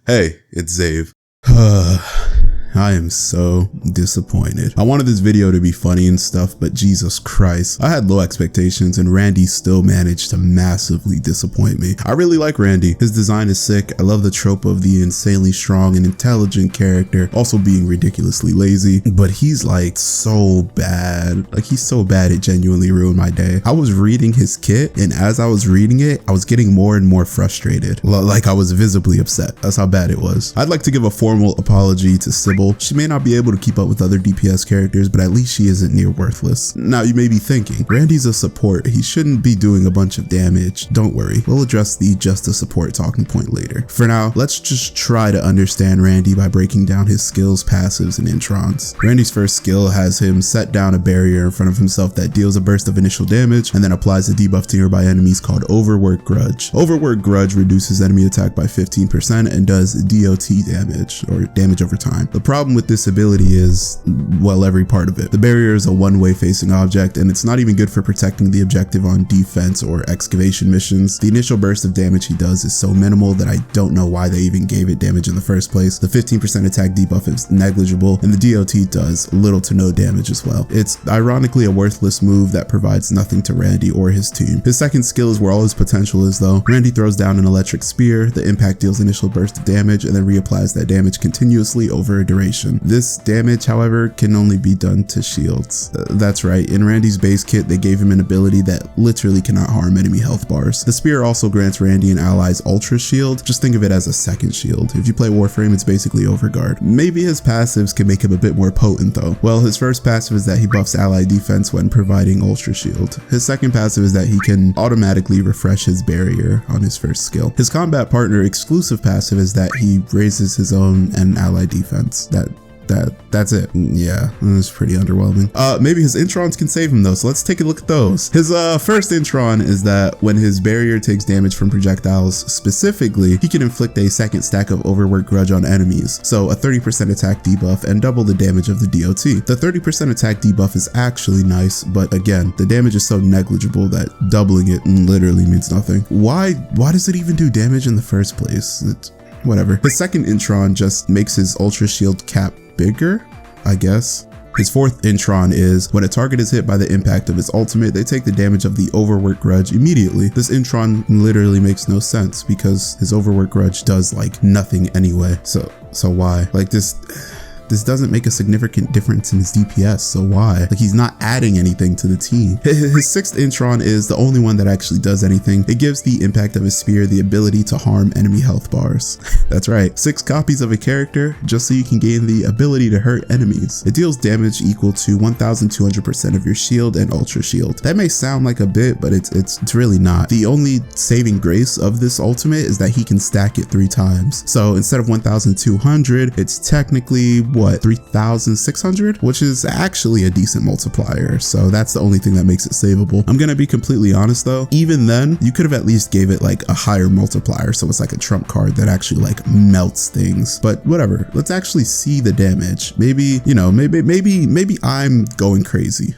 Hey, it's Zave. I am so disappointed. I wanted this video to be funny and stuff, but Jesus Christ, I had low expectations and Randy still managed to massively disappoint me. I really like Randy. His design is sick. I love the trope of the insanely strong and intelligent character also being ridiculously lazy, but he's like so bad. Like he's so bad it genuinely ruined my day. I was reading his kit and as I was reading it, I was getting more and more frustrated. Like I was visibly upset. That's how bad it was. I'd like to give a formal apology to Sybil. She may not be able to keep up with other DPS characters, but at least she isn't near worthless. Now you may be thinking, Randy's a support, he shouldn't be doing a bunch of damage. Don't worry, we'll address the just a support talking point later. For now, let's just try to understand Randy by breaking down his skills, passives, and introns. Randy's first skill has him set down a barrier in front of himself that deals a burst of initial damage and then applies a debuff to nearby enemies called Overwork Grudge. Overwork Grudge reduces enemy attack by 15% and does DOT damage, or damage over time. The problem with this ability is, well, every part of it. The barrier is a one-way facing object and it's not even good for protecting the objective on defense or excavation missions. The initial burst of damage he does is so minimal that I don't know why they even gave it damage in the first place. The 15% attack debuff is negligible and the DOT does little to no damage as well. It's ironically a worthless move that provides nothing to Randy or his team. His second skill is where all his potential is though. Randy throws down an electric spear, the impact deals initial burst of damage and then reapplies that damage continuously over a duration. This damage, however, can only be done to shields. That's right, in Randy's base kit, they gave him an ability that literally cannot harm enemy health bars. The spear also grants Randy and allies ultra shield. Just think of it as a second shield. If you play Warframe, it's basically overguard. Maybe his passives can make him a bit more potent though. Well, his first passive is that he buffs ally defense when providing ultra shield. His second passive is that he can automatically refresh his barrier on his first skill. His combat partner exclusive passive is that he raises his own and ally defense. That's it. Yeah, it's pretty underwhelming. Maybe his introns can save him though, so let's take a look at those. His first intron is that when his barrier takes damage from projectiles specifically, he can inflict a second stack of Overwork Grudge on enemies, so a 30% attack debuff and double the damage of the DOT. The 30% attack debuff is actually nice, but again, the damage is so negligible that doubling it literally means nothing. Why does it even do damage in the first place? Whatever. His second intron just makes his ultra shield cap bigger, I guess. His fourth intron is when a target is hit by the impact of its ultimate, they take the damage of the Overwork Grudge immediately. This intron literally makes no sense because his Overwork Grudge does like nothing anyway. So why? Like this doesn't make a significant difference in his DPS, so why? Like he's not adding anything to the team. His sixth intron is the only one that actually does anything. It gives the impact of his spear the ability to harm enemy health bars. That's right, 6 copies of a character just so you can gain the ability to hurt enemies. It deals damage equal to 1200% of your shield and ultra shield. That may sound like a bit, but it's really not. The only saving grace of this ultimate is that he can stack it 3 times. So instead of 1200, it's technically what, 3600, which is actually a decent multiplier. So that's the only thing that makes it savable. I'm gonna be completely honest though, even then you could have at least gave it like a higher multiplier, so it's like a trump card that actually like melts things. But whatever, let's actually see the damage. Maybe, you know, maybe I'm going crazy.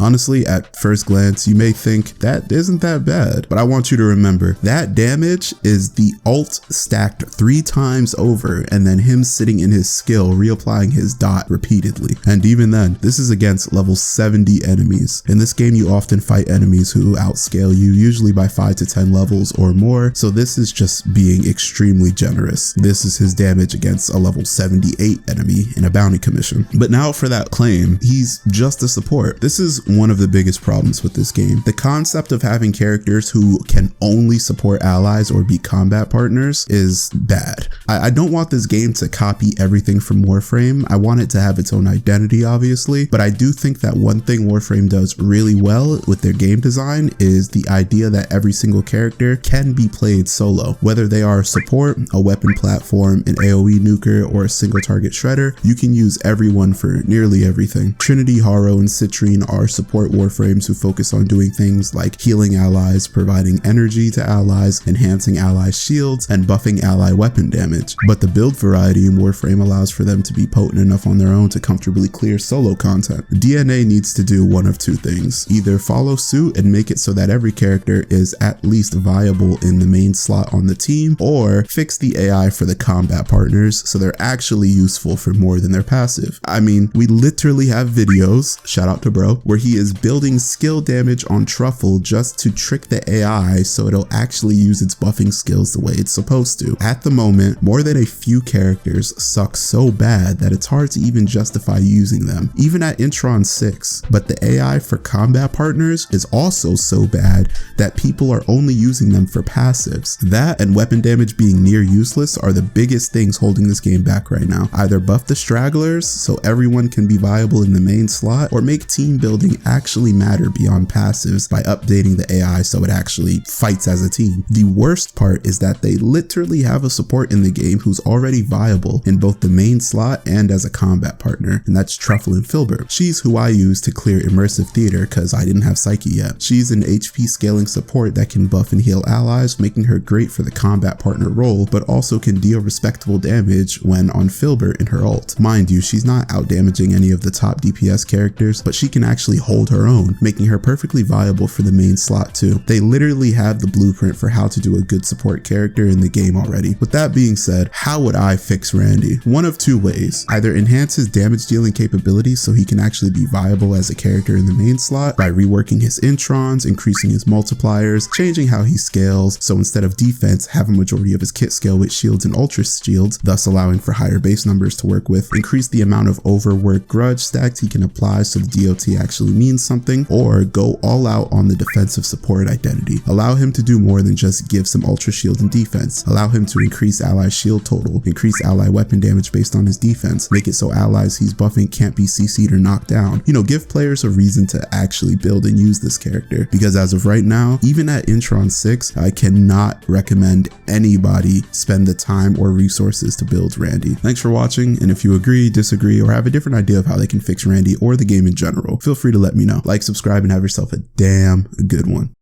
Honestly, at first glance, you may think that isn't that bad, but I want you to remember that damage is the ult stacked 3 times over and then him sitting in his skill reapplying his dot repeatedly. And even then, this is against level 70 enemies. In this game, you often fight enemies who outscale you, usually by 5 to 10 levels or more, so this is just being extremely generous. This is his damage against a level 78 enemy in a bounty commission. But now for that claim, he's just a support. This is one of the biggest problems with this game. The concept of having characters who can only support allies or be combat partners is bad. I don't want this game to copy everything from Warframe. I want it to have its own identity, obviously, but I do think that one thing Warframe does really well with their game design is the idea that every single character can be played solo. Whether they are support, a weapon platform, an AoE nuker, or a single target shredder, you can use everyone for nearly everything. Trinity, Haro, and Citrine are support support warframes who focus on doing things like healing allies, providing energy to allies, enhancing ally shields, and buffing ally weapon damage. But the build variety in Warframe allows for them to be potent enough on their own to comfortably clear solo content. DNA needs to do one of two things: either follow suit and make it so that every character is at least viable in the main slot on the team, or fix the AI for the combat partners so they're actually useful for more than their passive. I mean, we literally have videos, shout out to bro, where he is building skill damage on Truffle just to trick the AI so it'll actually use its buffing skills the way it's supposed to. At the moment, more than a few characters suck so bad that it's hard to even justify using them, even at Intron 6. But the AI for combat partners is also so bad that people are only using them for passives. That and weapon damage being near useless are the biggest things holding this game back right now. Either buff the stragglers so everyone can be viable in the main slot, or make team building actually matter beyond passives by updating the AI so it actually fights as a team. The worst part is that they literally have a support in the game who's already viable in both the main slot and as a combat partner, and that's Truffle and Filbert. She's who I use to clear immersive theater because I didn't have Psyche yet. She's an HP scaling support that can buff and heal allies, making her great for the combat partner role, but also can deal respectable damage when on Filbert in her ult. Mind you, she's not out damaging any of the top DPS characters, but she can actually hold her own, making her perfectly viable for the main slot too. They literally have the blueprint for how to do a good support character in the game already. With that being said, how would I fix Randy? One of two ways: either enhance his damage dealing capabilities so he can actually be viable as a character in the main slot by reworking his Introns, increasing his multipliers, changing how he scales, so instead of defense, have a majority of his kit scale with shields and ultra shields, thus allowing for higher base numbers to work with, increase the amount of overworked grudge stacks he can apply so the DOT actually means something, or go all out on the defensive support identity. Allow him to do more than just give some ultra shield and defense. Allow him to increase ally shield total, increase ally weapon damage based on his defense, make it so allies he's buffing can't be CC'd or knocked down. You know, give players a reason to actually build and use this character, because as of right now, even at Intron 6, I cannot recommend anybody spend the time or resources to build Randy. Thanks for watching, and if you agree, disagree, or have a different idea of how they can fix Randy or the game in general, feel free to let me know. Like, subscribe, and have yourself a damn good one.